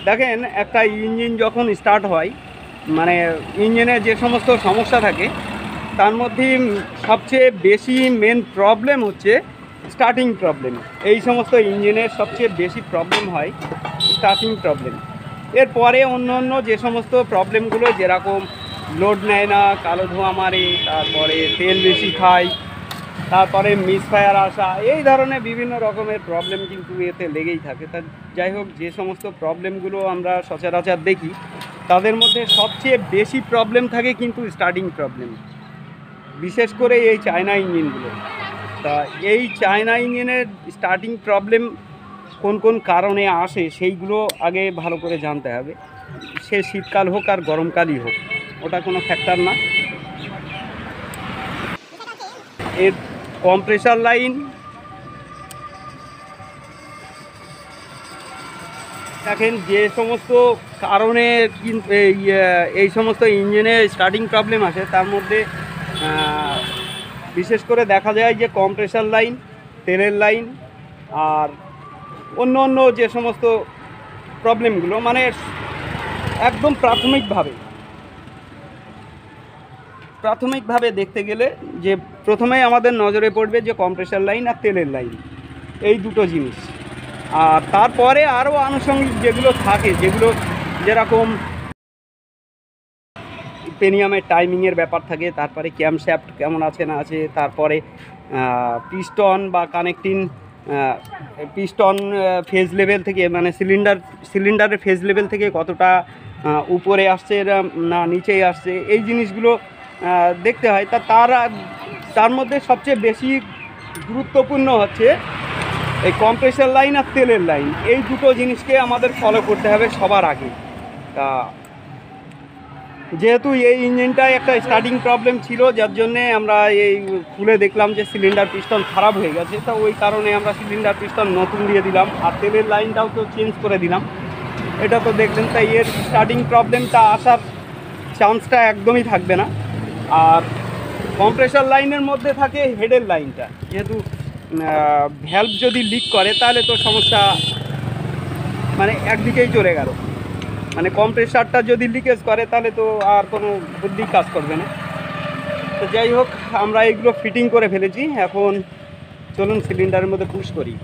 দেখেন একটা ইঞ্জিন যখন স্টার্ট হয়, মানে ইঞ্জিনে যে সমস্ত সমস্যা থাকে তার মধ্যে সবচেয়ে বেশি মেন প্রবলেম হচ্ছে স্টার্টিং প্রবলেম। এই সমস্ত ইঞ্জিনের সবচেয়ে বেশি প্রবলেম হয় স্টার্টিং প্রবলেম। এরপরে অন্য অন্য যে সমস্ত প্রবলেমগুলো, যেরকম লোড নেয় না, কালো ধোঁয়া মারে, তারপরে তেল বেশি খায়, তারপরে মিসফায়ার আসা, এই ধরনের বিভিন্ন রকমের প্রবলেম কিন্তু এতে লেগেই থাকে। তা যাই হোক, যে সমস্ত প্রবলেমগুলো আমরা সচরাচর দেখি তাদের মধ্যে সবচেয়ে বেশি প্রবলেম থাকে কিন্তু স্টার্টিং প্রবলেম, বিশেষ করে এই চায়না ইঞ্জিনগুলো। তা এই চায়না ইঞ্জিনের স্টার্টিং প্রবলেম কোন কোন কারণে আসে সেইগুলো আগে ভালো করে জানতে হবে। সে শীতকাল হোক আর গরমকালই হোক, ওটা কোনো ফ্যাক্টর না। এর কম্প্রেসার লাইন, দেখেন যে সমস্ত কারণে কিন্তু এই সমস্ত ইঞ্জিনে স্টার্টিং প্রবলেম আসে তার মধ্যে বিশেষ করে দেখা যায় যে কম্প্রেসার লাইন, তেলের লাইন, আর অন্য অন্য যে সমস্ত প্রবলেমগুলো, মানে একদম প্রাথমিকভাবে দেখতে গেলে যে প্রথমেই আমাদের নজরে পড়বে যে কম্প্রেসার লাইন আর তেলের লাইন, এই দুটো জিনিস। আর তারপরে আরও আনুষঙ্গিক যেগুলো থাকে, যেগুলো যেরকম পেনিয়ামের টাইমিংয়ের ব্যাপার থাকে, তারপরে ক্যামশ্যাফট কেমন আছে না আছে, তারপরে পিস্টন বা কানেক্টিং পিস্টন ফেজ লেভেল থেকে, মানে সিলিন্ডারের ফেজ লেভেল থেকে কতটা উপরে আসছে না নিচেই আসছে, এই জিনিসগুলো দেখতে হয়। তার মধ্যে সবচেয়ে বেশি গুরুত্বপূর্ণ হচ্ছে এই কম্প্রেসার লাইন আর তেলের লাইন, এই দুটো জিনিসকে আমাদের ফলো করতে হবে সবার আগে। তা যেহেতু এই ইঞ্জিনটায় একটা স্টার্টিং প্রবলেম ছিল, যার জন্যে আমরা এই খুলে দেখলাম যে সিলিন্ডার পিস্টন খারাপ হয়ে গেছে, তা ওই কারণে আমরা সিলিন্ডার পিস্টন নতুন দিয়ে দিলাম, আর তেলের লাইনটাও তো চেঞ্জ করে দিলাম। এটা তো দেখলেন, তাই এর স্টার্টিং প্রবলেমটা আসার চান্সটা একদমই থাকবে না। আর কম্প্রেসার লাইনের মধ্যে থাকে হেডের লাইনটা, যেহেতু ভ্যালভ যদি লিক করে তাহলে তো সমস্যা মানে একদিকেই চলে গেল। মানে কম্প্রেসারটা যদি লিকেজ করে তাহলে তো আর কোনো বুদ্ধি কাজ করবে না। তো যাই হোক, আমরা এইগুলো ফিটিং করে ফেলেছি, এখন চলুন সিলিন্ডারের মধ্যে পুশ করি।